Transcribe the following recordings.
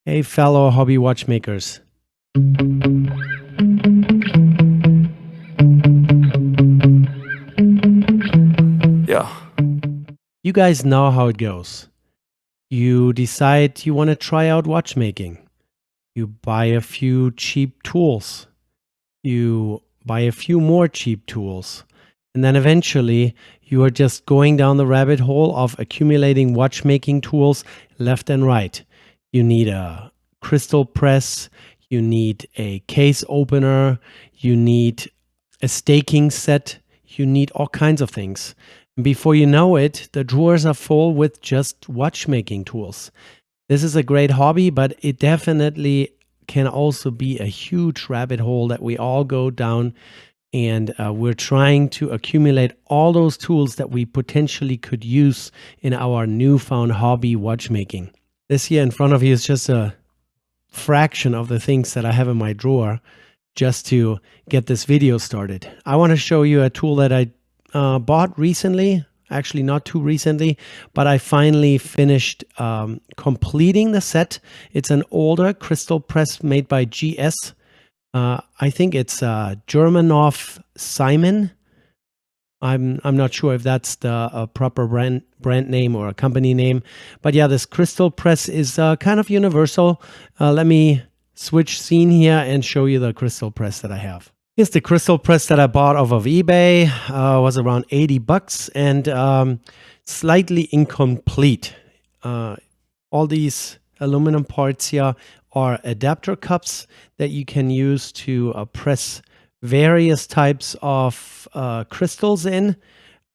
Hey, fellow hobby watchmakers. Yeah. You guys know how it goes. You decide you want to try out watchmaking. You buy a few cheap tools. You buy a few more cheap tools. And then eventually you are just going down the rabbit hole of accumulating watchmaking tools left and right. You need a crystal press. You need a case opener. You need a staking set. You need all kinds of things. And before you know it, the drawers are full with just watchmaking tools. This is a great hobby, but it definitely can also be a huge rabbit hole that we all go down. And we're trying to accumulate all those tools that we potentially could use in our newfound hobby watchmaking. This here in front of you is just a fraction of the things that I have in my drawer just to get this video started. I want to show you a tool that I bought recently, actually not too recently, but I finally finished completing the set. It's an older crystal press made by GS. I think it's Germanoff Simon. I'm not sure if that's the proper brand name or a company name, but yeah, this crystal press is kind of universal. Let me switch scene here and show you the crystal press that I have. Here's the crystal press that I bought off of eBay. Was around 80 bucks and slightly incomplete. All these aluminum parts here are adapter cups that you can use to press various types of crystals in.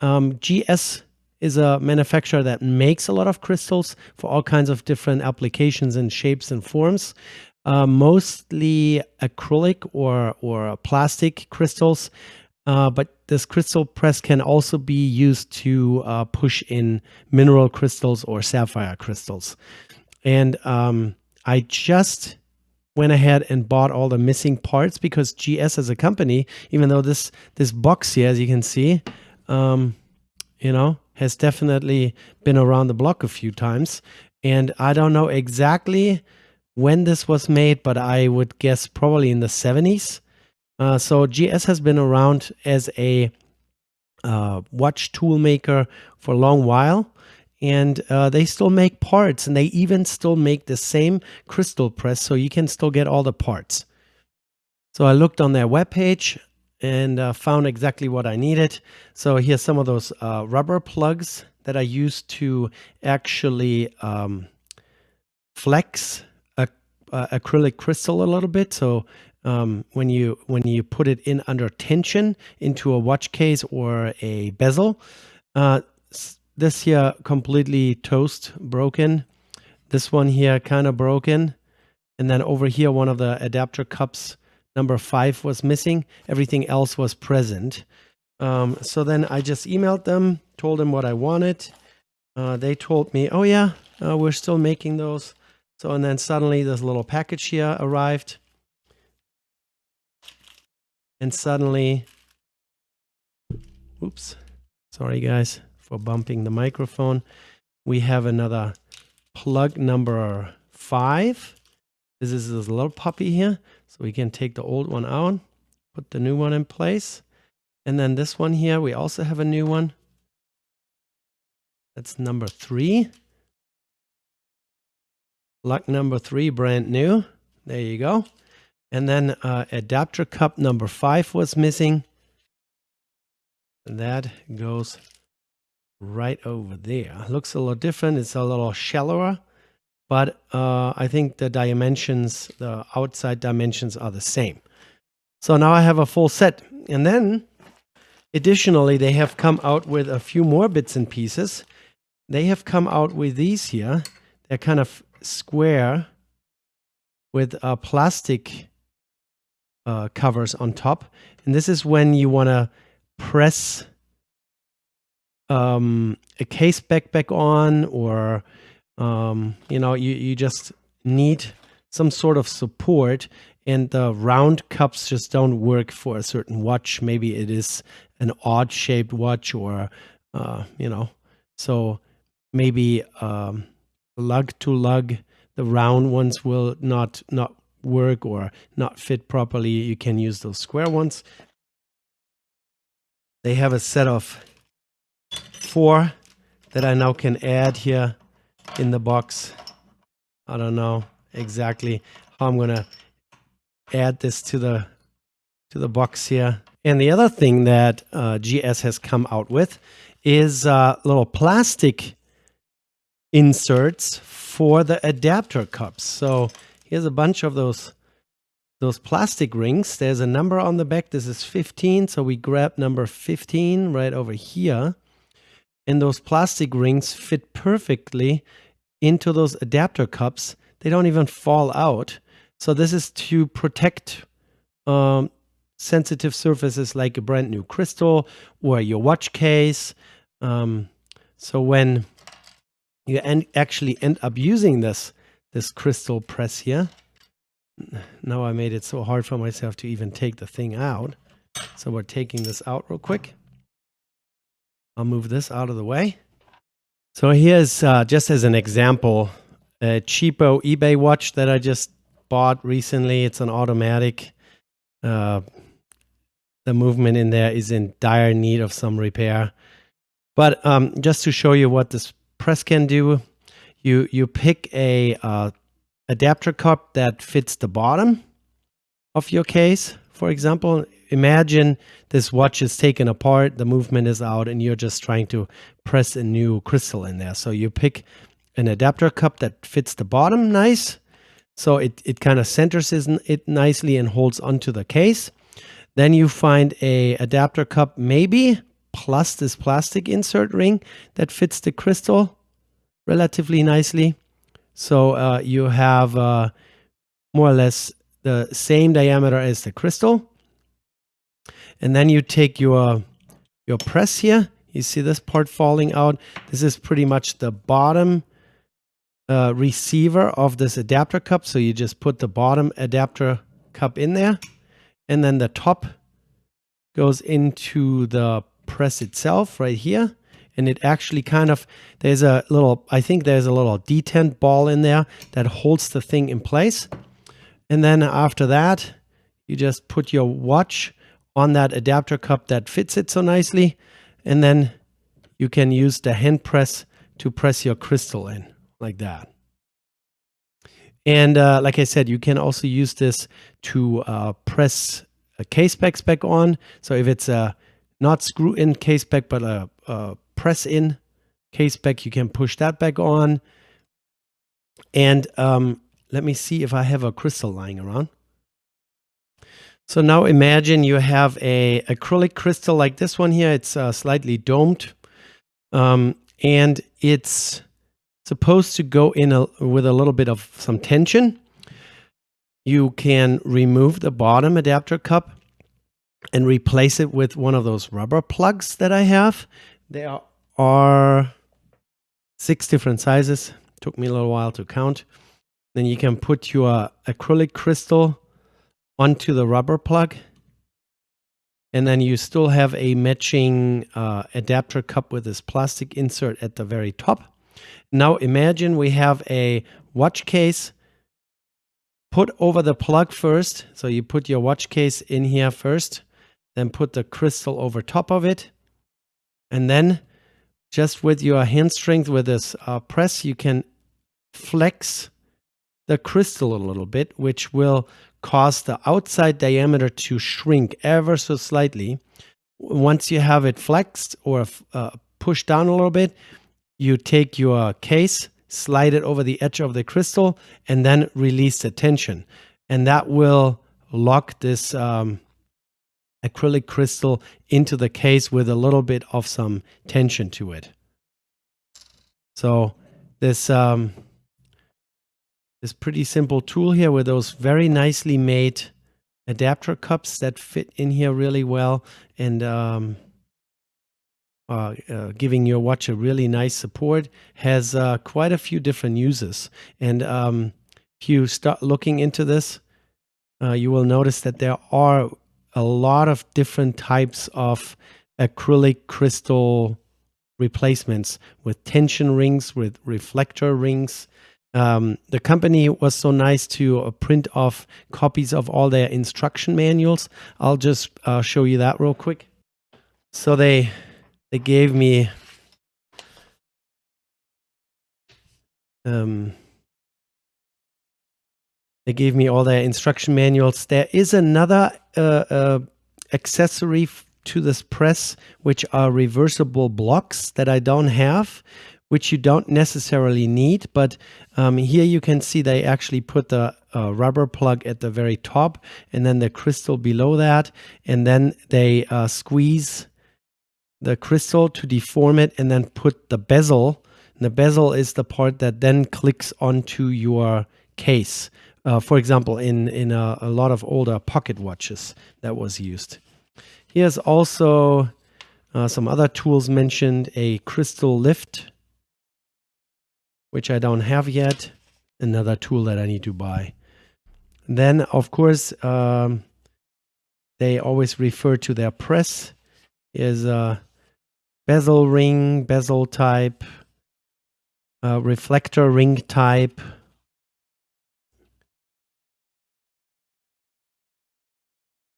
GS is a manufacturer that makes a lot of crystals for all kinds of different applications and shapes and forms. Mostly acrylic or plastic crystals. But this crystal press can also be used to push in mineral crystals or sapphire crystals. And I just went ahead and bought all the missing parts because GS as a company, even though this box here, as you can see, has definitely been around the block a few times. And I don't know exactly when this was made, but I would guess probably in the 70s. So GS has been around as a watch tool maker for a long while. And they still make parts, and they even still make the same crystal press, so you can still get all the parts. So I looked on their webpage and found exactly what I needed. So here's some of those rubber plugs that I used to actually flex acrylic crystal a little bit. So when you put it in under tension into a watch case or a bezel, this here completely toast broken. This one here kind of broken. And then over here, one of the adapter cups, number 5, was missing. Everything else was present. So then I just emailed them, told them what I wanted. They told me, oh yeah, we're still making those. So, and then suddenly this little package here arrived. And suddenly, oops, sorry guys for bumping the microphone. We have another plug number 5. This is this little puppy here. So we can take the old one out, put the new one in place. And then this one here, we also have a new one. That's number 3. Plug number 3, brand new. There you go. And then adapter cup number 5 was missing. And that goes right over there. Looks a little different. It's a little shallower. But I think the dimensions, the outside dimensions are the same. So now I have a full set. And then, additionally, they have come out with a few more bits and pieces. They have come out with these here. They're kind of square with plastic covers on top. And this is when you want to press a case back on, or you just need some sort of support, and the round cups just don't work for a certain watch. Maybe it is an odd shaped watch, or so maybe lug to lug the round ones will not work or not fit properly, you can use those square ones. They have a set of 4 that I now can add here in the box. I don't know exactly how I'm gonna add this to the box here. And the other thing that GS has come out with is little plastic inserts for the adapter cups. So here's a bunch of those plastic rings. There's a number on the back. This is 15. So we grab number 15 right over here. And those plastic rings fit perfectly into those adapter cups. They don't even fall out. So this is to protect sensitive surfaces like a brand new crystal or your watch case. So when you actually end up using this crystal press here, now I made it so hard for myself to even take the thing out. So we're taking this out real quick. I'll move this out of the way. So here's just as an example, a cheapo eBay watch that I just bought recently. It's an automatic. The movement in there is in dire need of some repair. But just to show you what this press can do, you pick a adapter cup that fits the bottom of your case. For example, imagine this watch is taken apart, the movement is out, and you're just trying to press a new crystal in there. So you pick an adapter cup that fits the bottom nice. So it kind of centers it nicely and holds onto the case. Then you find a adapter cup maybe plus this plastic insert ring that fits the crystal relatively nicely. So you have more or less the same diameter as the crystal. And then you take your press here. You see this part falling out. This is pretty much the bottom receiver of this adapter cup. So you just put the bottom adapter cup in there. And then the top goes into the press itself right here. And it actually kind of, I think there's a little detent ball in there that holds the thing in place. And then after that, you just put your watch on that adapter cup that fits it so nicely. And then you can use the hand press to press your crystal in like that. And like I said, you can also use this to press a case backs back on. So if it's a not screw in case back, but a press in case back, you can push that back on. And let me see if I have a crystal lying around. So now imagine you have a acrylic crystal like this one here. It's slightly domed. And it's supposed to go in with a little bit of some tension. You can remove the bottom adapter cup and replace it with one of those rubber plugs that I have. There are 6 different sizes. Took me a little while to count. Then you can put your acrylic crystal onto the rubber plug. And then you still have a matching adapter cup with this plastic insert at the very top. Now imagine we have a watch case. Put over the plug first. So you put your watch case in here first. Then put the crystal over top of it. And then just with your hand strength with this press, you can flex the crystal a little bit, which will cause the outside diameter to shrink ever so slightly. Once you have it flexed or pushed down a little bit, you take your case, slide it over the edge of the crystal, and then release the tension. And that will lock this acrylic crystal into the case with a little bit of some tension to it. So this pretty simple tool here with those very nicely made adapter cups that fit in here really well and giving your watch a really nice support has quite a few different uses. And if you start looking into this, you will notice that there are a lot of different types of acrylic crystal replacements with tension rings, with reflector rings, The company was so nice to print off copies of all their instruction manuals. I'll just show you that real quick. So they gave me all their instruction manuals. There is another accessory to this press, which are reversible blocks that I don't have, which you don't necessarily need. But here you can see they actually put the rubber plug at the very top and then the crystal below that. And then they squeeze the crystal to deform it and then put the bezel. And the bezel is the part that then clicks onto your case. For example, in a lot of older pocket watches that was used. Here's also some other tools mentioned, a crystal lift, which I don't have yet, another tool that I need to buy. And then, of course, they always refer to their press. Here's a bezel ring, bezel type, reflector ring type.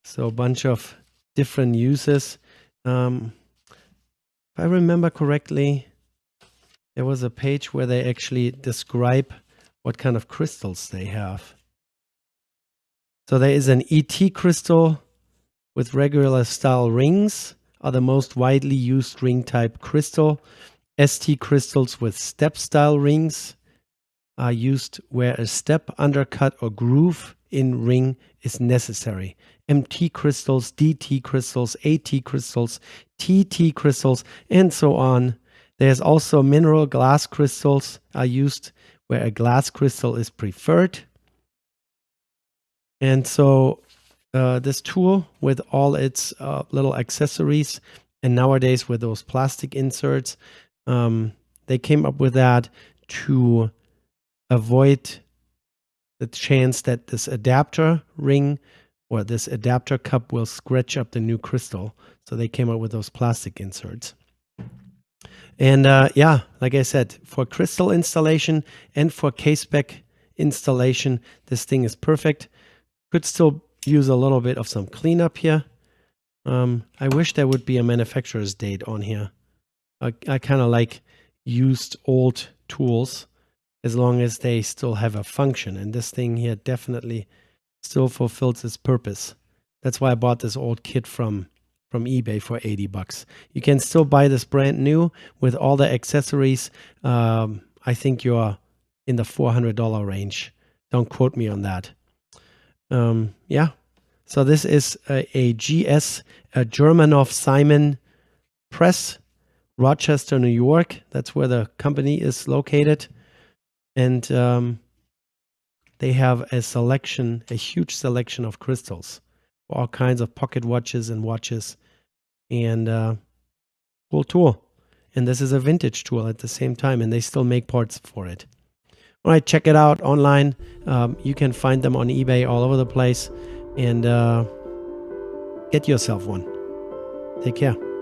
So a bunch of different uses. If I remember correctly, there was a page where they actually describe what kind of crystals they have. So there is an ET crystal with regular style rings, are the most widely used ring type crystal. ST crystals with step style rings are used where a step, undercut, or groove in ring is necessary. MT crystals, DT crystals, AT crystals, TT crystals, and so on. There's also mineral glass crystals are used where a glass crystal is preferred. And so this tool with all its little accessories, and nowadays with those plastic inserts, they came up with that to avoid the chance that this adapter ring or this adapter cup will scratch up the new crystal. So they came up with those plastic inserts. And yeah, like I said, for crystal installation and for case spec installation, this thing is perfect. Could still use a little bit of some cleanup here. I wish there would be a manufacturer's date on here. I kind of like used old tools as long as they still have a function. And this thing here definitely still fulfills its purpose. That's why I bought this old kit from eBay for $80. You can still buy this brand new with all the accessories. I think you're in the $400 range. Don't quote me on that. Yeah. So this is a GS, a Germanoff Simon press, Rochester, New York. That's where the company is located. And they have a huge selection of crystals, all kinds of pocket watches and watches, and cool tool. And this is a vintage tool at the same time, and they still make parts for it. All right, check it out online. You can find them on eBay all over the place, and get yourself one. Take care.